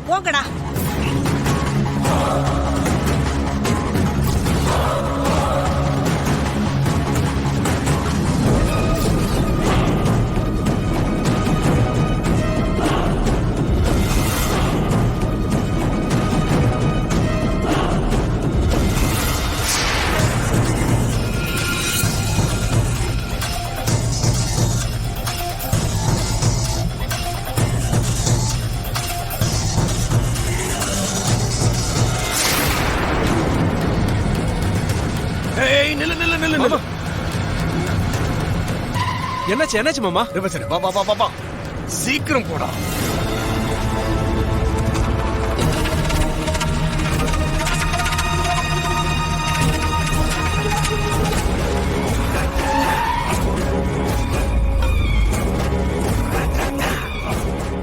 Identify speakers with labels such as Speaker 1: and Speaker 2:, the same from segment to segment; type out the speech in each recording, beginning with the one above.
Speaker 1: போங்கடா.
Speaker 2: என்னாச்சு மாமா?
Speaker 3: வா சீக்கிரம் போடா.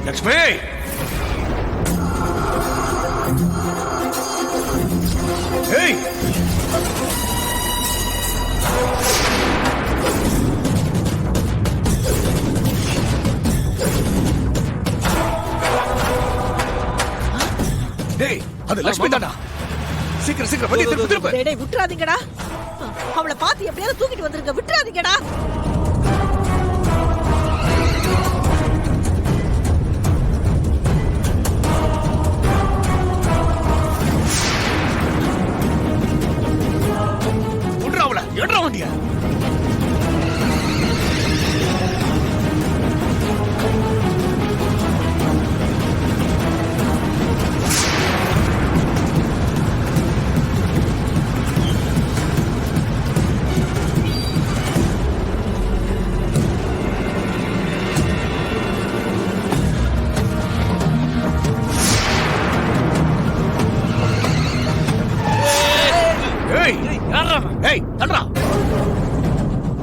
Speaker 3: லக்ஷ்மி, ஏய் டேய், அது லட்சுமி தாடா. சீக்கிரம் வண்டி திருப்பு.
Speaker 1: டேய் விட்டுறாதீங்கடா. அவளை பார்த்து எப்படியாவது தூக்கிட்டு வந்துருங்க. விட்டுறாதீங்கடா.
Speaker 3: விட்றா அவளை. எடுறா வண்டிய.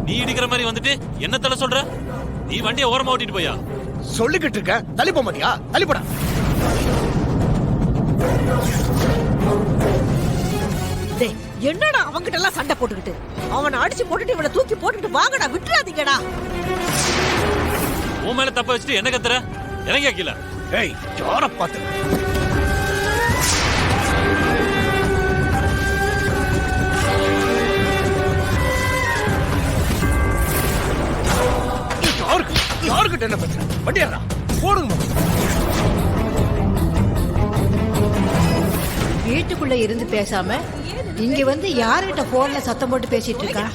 Speaker 4: நீ இடிக்கிற மாதிரி வந்துட்டு என்ன தலை சொல்ற? நீ வண்டியை ஓரமா ஓட்டிட்டு போயா?
Speaker 3: சொல்லிக்கிட்டு இருக்க. தள்ளி போக மாட்டியா? தள்ளி போடா.
Speaker 1: டேய் என்னடா அவங்கிட்ட எல்லாம் சண்டை போட்டுக்கிட்டு? அவனை அடிச்சு போட்டுட்டு இவனை தூக்கி போட்டுட்டு வாங்கடா. விட்டுறாதீங்கடா.
Speaker 4: உன் மேல தப்ப வச்சுட்டு என்ன கத்துற? இறங்கி ஆக்கல.
Speaker 3: ஏய் யார பாத்து? யாருக்கிட்ட என்ன பிரச்சனை? வண்டியாரா போடுங்க.
Speaker 5: வீட்டுக்குள்ள இருந்து பேசாம இங்க வந்து யார்கிட்ட போன்ல சத்தம் போட்டு பேசிட்டு இருக்கா?